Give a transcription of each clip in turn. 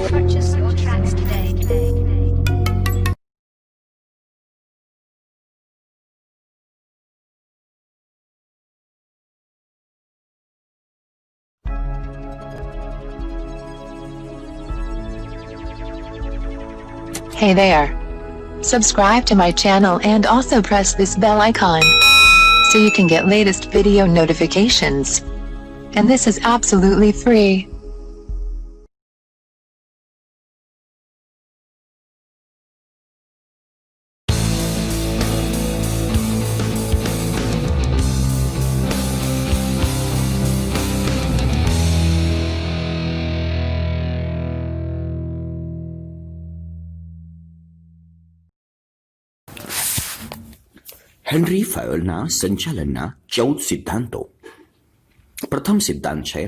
Purchase your tracks today. Hey there. Subscribe to my channel and also press this bell icon so you can get latest video notifications. And this is absolutely free. Henry ફાયોલના સંચાલનના 14 સિદ્ધાંતો. પ્રથમ સિદ્ધાંત છે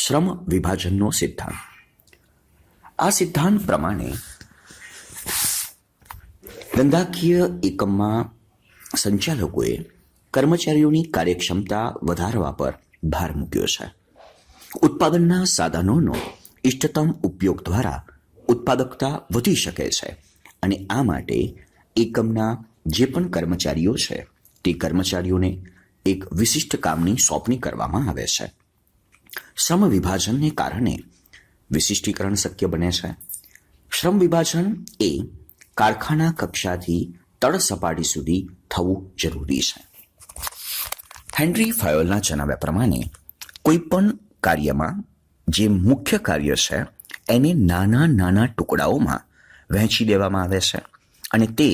શ્રમ વિભાજનનો સિદ્ધાંત. આ સિદ્ધાંત પ્રમાણે ધંધાકીય એકમમાં સંચાલકોએ કર્મચારીઓની કાર્યક્ષમતા વધારવા પર ભાર મૂક્યો છે. ઉત્પાદનના સાધનોનો ઇષ્ટતમ ઉપયોગ દ્વારા ઉત્પાદકતા વધી શકે છે અને આ માટે એકમના જે પણ કર્મચારીઓ છે તે કર્મચારીઓને એક વિશિષ્ટ કામની સોંપણી કરવામાં આવે છે. શ્રમ વિભાજનને કારણે વિશિષ્ટીકરણ શક્ય બને છે. શ્રમ વિભાજન એ કારખાના કક્ષાથી તળ સપાટી સુધી થવું જરૂરી છે. હેનરી ફાયોલના જણાવ્યા પ્રમાણે કોઈ પણ કાર્યમાં જે મુખ્ય કાર્ય છે એને નાના નાના ટુકડાઓમાં વહેંચી દેવામાં આવે છે અને તે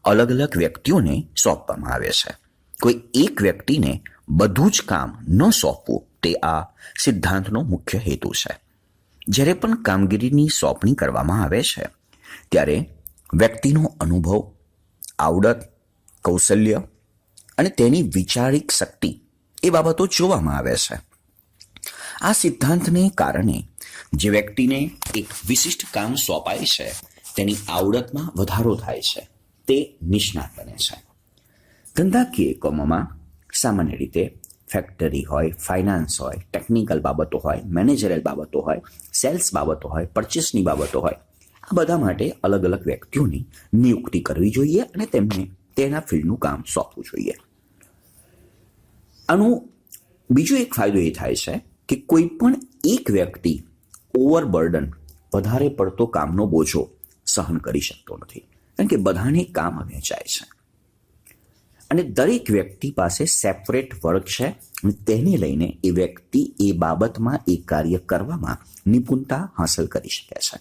અલગ અલગ વ્યક્તિઓને સોંપવામાં આવે છે. કોઈ એક વ્યક્તિને બધું જ કામ ન સોંપવું તે આ સિદ્ધાંતનો મુખ્ય હેતુ છે. જ્યારે પણ કામગીરીની સોંપણી કરવામાં આવે છે ત્યારે વ્યક્તિનો અનુભવ, આવડત, કૌશલ્ય અને તેની વિચારિક શક્તિ એ બાબતો જોવામાં આવે છે. આ સિદ્ધાંતને કારણે જે વ્યક્તિને એક વિશિષ્ટ કામ સોંપાય છે તેની આવડતમાં વધારો થાય છે, તે નિષ્ણાત બને છે. ધંધાકીય એકમોમાં સામાન્ય રીતે ફેક્ટરી હોય, ફાઇનાન્સ હોય, ટેકનિકલ બાબતો હોય, મેનેજરલ બાબતો હોય, સેલ્સ બાબતો હોય, પરચેસની બાબતો હોય, આ બધા માટે અલગ અલગ વ્યક્તિઓની નિયુક્તિ કરવી જોઈએ અને તેમને તેના ફિલ્ડનું કામ સોંપવું જોઈએ. આનો બીજો એક ફાયદો એ થાય છે કે કોઈ પણ એક વ્યક્તિ ઓવરબર્ડન, વધારે પડતો કામનો બોજો સહન કરી શકતો નથી, કારણ કે બધાને કામ વહેંચાય છે અને દરેક વ્યક્તિ પાસે સેપરેટ વર્ક છે અને તેને લઈને એ વ્યક્તિ એ બાબતમાં એ કાર્ય કરવામાં નિપુણતા હાંસલ કરી શકે છે.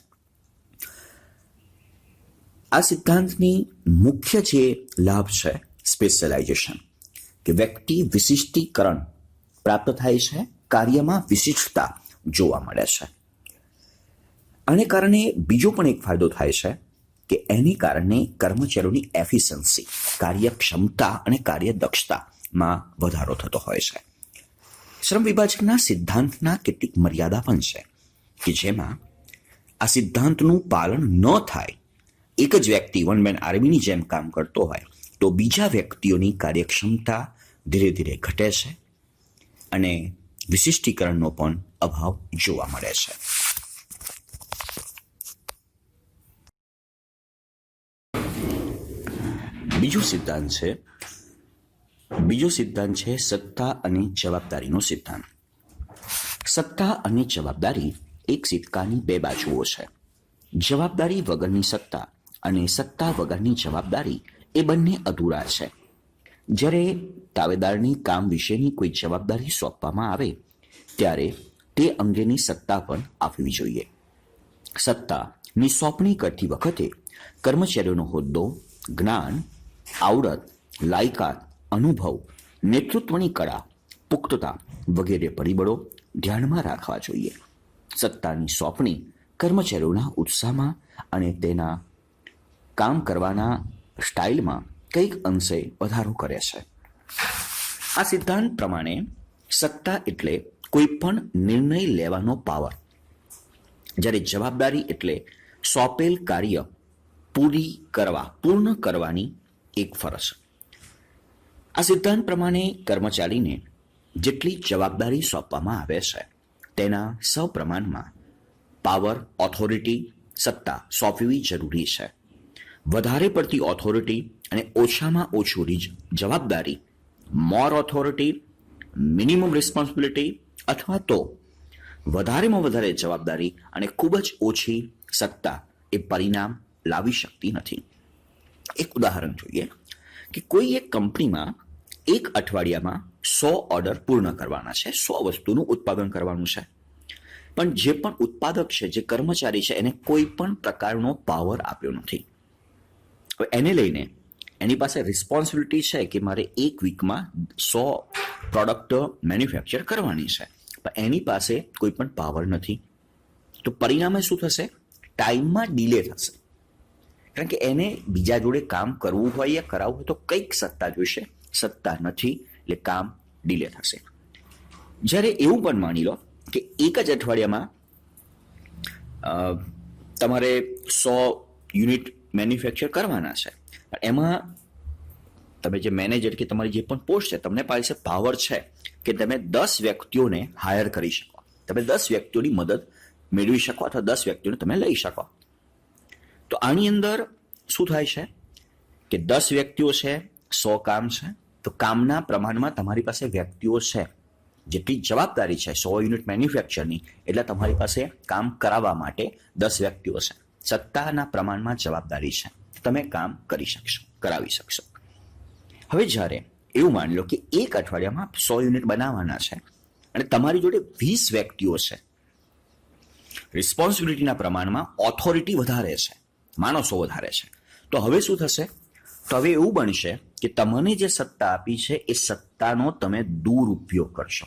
આ સિદ્ધાંતની મુખ્ય જે લાભ છે સ્પેશિયલાઇઝેશન, કે વ્યક્તિ વિશિષ્ટીકરણ પ્રાપ્ત થાય છે, કાર્યમાં વિશિષ્ટતા જોવા મળે છે. આને કારણે બીજો પણ એક ફાયદો થાય છે કે એને કારણે કર્મચારીઓની એફિશિયન્સી, કાર્યક્ષમતા અને કાર્યદક્ષતામાં વધારો થતો હોય છે. શ્રમ વિભાજનના સિદ્ધાંતના કેટલીક મર્યાદા પણ છે કે જેમાં આ સિદ્ધાંતનું પાલન ન થાય, એક જ વ્યક્તિ વન મેન આર્મીની જેમ કામ કરતો હોય તો બીજા વ્યક્તિઓની કાર્યક્ષમતા ધીરે ધીરે ઘટે છે અને વિશિષ્ટીકરણનો પણ અભાવ જોવા મળે છે. બીજો સિદ્ધાંત છે સત્તા અને જવાબદારીનો સિદ્ધાંત. સત્તા અને જવાબદારી એક સિક્કાની બે બાજુઓ છે. જવાબદારી વગરની સત્તા અને સત્તા વગરની જવાબદારી એ બંને અધૂરા છે. જ્યારે તાવેદારની કામ વિશેની કોઈ જવાબદારી સોંપવામાં આવે ત્યારે તે અંગેની સત્તા પણ આપવી જોઈએ. સત્તાની સોંપણી કરતી વખતે કર્મચારીઓનો હોદ્દો, જ્ઞાન, આવડત, લાયકાત, અનુભવ, નેતૃત્વની કળા, પુખ્તતા વગેરે પરિબળો ધ્યાનમાં રાખવા જોઈએ. સત્તાની સોંપણી કર્મચારીઓના ઉત્સાહમાં અને તેના કામ કરવાના સ્ટાઇલમાં કંઈક અંશે વધારો કરે છે. આ સિદ્ધાંત પ્રમાણે સત્તા એટલે કોઈ પણ નિર્ણય લેવાનો પાવર, જ્યારે જવાબદારી એટલે સોંપેલ કાર્ય પૂર્ણ કરવાની એક ફરજ. આ સિદ્ધાંત પ્રમાણે કર્મચારીને જેટલી જવાબદારી સોંપવામાં આવે છે તેના સપ્રમાણમાં પાવર, ઓથોરિટી, સત્તા સોંપવી જરૂરી છે. વધારે પડતી ઓથોરિટી અને ઓછામાં ઓછું જવાબદારી, મોર ઓથોરિટી, મિનિમમ રિસ્પોન્સિબિલિટી, અથવા તો વધારેમાં વધારે જવાબદારી અને ખૂબ જ ઓછી સત્તા એ પરિણામ લાવી શકતી નથી. એક ઉદાહરણ જોઈએ કે કોઈ એક કંપનીમાં એક અઠવાડિયામાં 100 ઓર્ડર પૂર્ણ કરવાના છે, 100 વસ્તુનું ઉત્પાદન કરવાનું છે. પણ જે પણ ઉત્પાદક છે, જે કર્મચારી છે, એને કોઈ પણ પ્રકારનો પાવર આપ્યો નથી. હવે એને લઈને એની પાસે રિસ્પોન્સિબિલિટી છે કે મારે એક વીકમાં 100 પ્રોડક્ટ મેન્યુફેક્ચર કરવાની છે, પણ એની પાસે કોઈ પણ પાવર નથી. તો પરિણામે શું થશે? ટાઈમમાં ડિલે થશે. કારણ કે એને બીજા જોડે કામ કરવું હોય યા કરાવવું હોય તો કંઈક સત્તા જોઈશે, સત્તા નથી એટલે કામ ડિલે થશે. જ્યારે એવું પણ માની લો કે એક જ અઠવાડિયામાં તમારે 100 યુનિટ મેન્યુફેક્ચર કરવાના છે, એમાં તમે જે મેનેજર કે તમારી જે પણ પોસ્ટ છે, તમને પાસે પાવર છે કે તમે 10 વ્યક્તિઓને હાયર કરી શકો, તમે 10 વ્યક્તિઓની મદદ મેળવી શકો અથવા 10 વ્યક્તિઓને તમે લઈ શકો. તો આની અંદર શું થાય છે કે 10 વ્યક્તિઓ છે, 100 કામ છે, તો કામના પ્રમાણમાં તમારી પાસે વ્યક્તિઓ છે, જેટલી જવાબદારી છે 100 યુનિટ મેન્યુફેક્ચરની, એટલે તમારી પાસે કામ કરાવવા માટે 10 વ્યક્તિઓ છે. સત્તાના પ્રમાણમાં જવાબદારી છે, તમે કામ કરી શકશો, કરાવી શકશો. હવે જ્યારે એવું માની લો કે એક અઠવાડિયામાં 100 યુનિટ બનાવવાના છે અને તમારી જોડે 20 વ્યક્તિઓ છે, રિસ્પોન્સિબિલિટીના પ્રમાણમાં ઓથોરિટી વધારે છે, માણસો વધારે છે, તો હવે શું થશે? તો હવે એવું બનશે કે તમને જે સત્તા આપી છે એ સત્તાનો તમે દુરુપયોગ કરશો.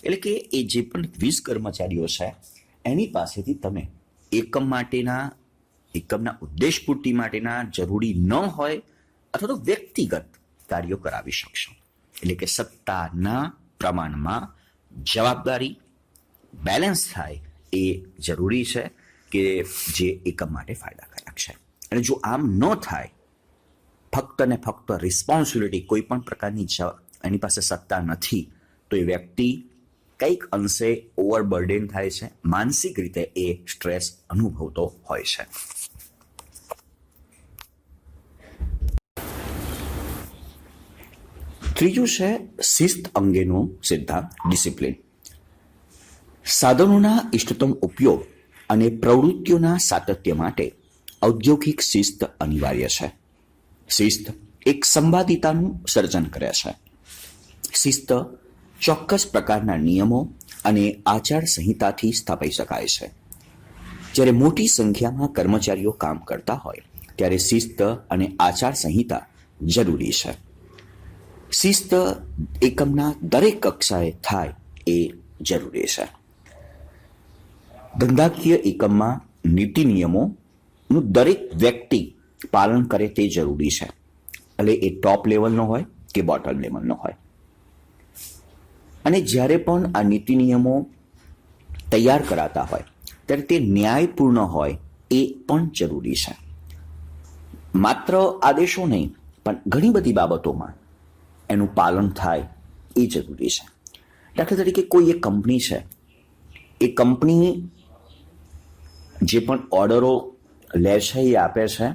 એટલે કે એ જે પણ 20 કર્મચારીઓ છે એની પાસેથી તમે એકમના ઉદ્દેશ પૂર્તિ માટેના જરૂરી ન હોય અથવા તો વ્યક્તિગત કાર્યો કરાવી શકશો. એટલે કે સત્તાના પ્રમાણમાં જવાબદારી બેલેન્સ થાય એ જરૂરી છે કે જે એકમ માટે ફાયદાકારક છે. અને જો આમ ન થાય, ફક્ત ને ફક્ત રિસ્પોન્સિબિલિટી, કોઈ પણ પ્રકારની એની પાસે સત્તા નથી, તો એ વ્યક્તિ કંઈક અંશે ઓવરબર્ડન થાય છે, માનસિક રીતે એ સ્ટ્રેસ અનુભવતો હોય છે. ત્રીજું છે શિસ્ત અંગેનો સિદ્ધાંત, ડિસિપ્લિન. સાધનોના ઇષ્ટતમ ઉપયોગ અને પ્રવૃત્તિઓના સાતત્ય માટે ઔદ્યોગિક શિસ્ત અનિવાર્ય છે. શિસ્ત એક સંવાદિતાનું સર્જન કરે છે. શિસ્ત ચોક્કસ પ્રકારના નિયમો અને આચાર સંહિતાથી સ્થાપાઈ શકાય છે. જ્યારે મોટી સંખ્યામાં કર્મચારીઓ કામ કરતા હોય ત્યારે શિસ્ત અને આચાર સંહિતા જરૂરી છે. શિસ્ત એકમના દરેક કક્ષાએ થાય એ જરૂરી છે. ધંધાકીય એકમમાં નીતિ નિયમોનું દરેક વ્યક્તિ પાલન કરે તે જરૂરી છે, એટલે એ ટોપ લેવલનો હોય કે બોટમ લેવલનો હોય. અને જ્યારે પણ આ નીતિ નિયમો તૈયાર કરાતા હોય ત્યારે તે ન્યાયપૂર્ણ હોય એ પણ જરૂરી છે. માત્ર આદેશો નહીં, પણ ઘણી બધી બાબતોમાં એનું પાલન થાય એ જરૂરી છે. દાખલા તરીકે કોઈ એક કંપની છે, એ કંપની જે પણ ઓર્ડરો લે છે એ આપે છે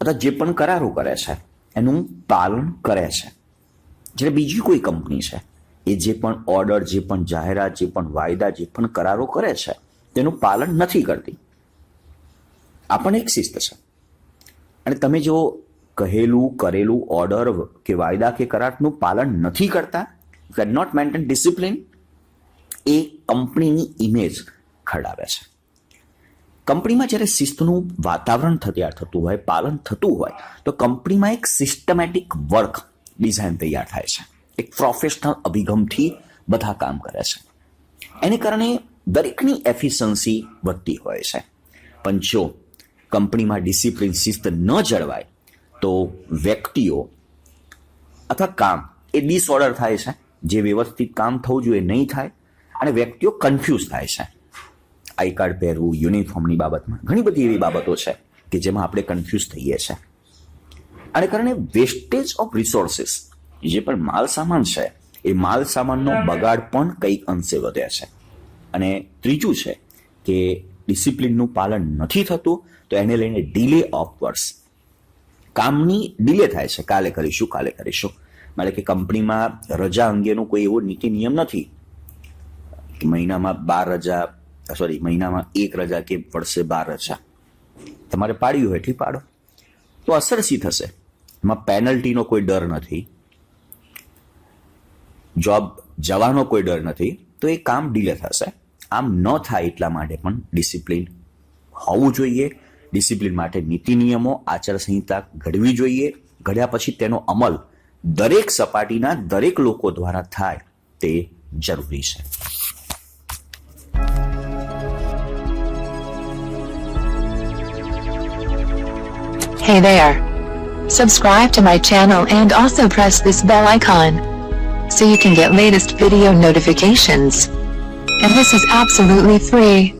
અથવા જે પણ કરારો કરે છે એનું પાલન કરે છે. જ્યારે બીજી કોઈ કંપની છે, એ જે પણ ઓર્ડર, જે પણ જાહેરાત, જે પણ વાયદા, જે પણ કરારો કરે છે તેનું પાલન નથી કરતી. આ પણ એક શિસ્ત છે. અને તમે જો કહેલું કરેલું ઓર્ડર કે વાયદા કે કરારનું પાલન નથી કરતા, કેન નોટ મેન્ટેન ડિસિપ્લિન, એ કંપનીની ઇમેજ ખરાવે છે. કંપનીમાં જ્યારે શિસ્તનું વાતાવરણ તૈયાર થતું હોય, પાલન થતું હોય, તો કંપનીમાં એક સિસ્ટમેટિક વર્ક ડિઝાઇન તૈયાર થાય છે. એક પ્રોફેશનલ અભિગમથી બધા કામ કરે છે. એને કારણે દરેકની એફિશિયન્સી વધતી હોય છે. પણ જો કંપનીમાં ડિસિપ્લિન, શિસ્ત ન જળવાય તો વ્યક્તિઓ અથવા કામ એ ડિસઓર્ડર થાય છે. જે વ્યવસ્થિત કામ થવું જોઈએ નહીં થાય અને વ્યક્તિઓ કન્ફ્યુઝ થાય છે. આઈ કાર્ડ પહેરવું, યુનિફોર્મની બાબતમાં ઘણી બધી એવી બાબતો છે કે જેમાં આપણે કન્ફ્યુઝ થઈએ છીએ. આને કારણે વેસ્ટેજ ઓફ રિસોર્સિસ, જે પણ માલ સામાન છે એ માલ સામાનનો બગાડ પણ કંઈક અંશે વધે છે. અને ત્રીજું છે કે ડિસિપ્લિનનું પાલન નથી થતું તો એને લઈને ડિલે ઓફ વર્ક્સ, કામની ડિલે થાય છે, કાલે કરીશું. એટલે કે કંપનીમાં રજા અંગેનો કોઈ એવો નીતિ નિયમ નથી કે મહિનામાં 1 રજા કે વર્ષે 12 રજા તમારે પાડવી હોય એટલી પાડો. તો અસર શી થશે? એમાં પેનલ્ટીનો કોઈ ડર નથી, જોબ જવાનો કોઈ ડર નથી, તો એ કામ ડીલે થશે. આમ ન થાય એટલા માટે પણ ડિસિપ્લિન હોવું જોઈએ. ડિસિપ્લિન માટે નીતિ નિયમો, આચારસંહિતા ઘડવી જોઈએ. ઘડ્યા પછી તેનો અમલ દરેક સપાટીના દરેક લોકો દ્વારા થાય તે જરૂરી છે. Hey there. Subscribe to my channel and also press this bell icon so you can get latest video notifications. And this is absolutely free.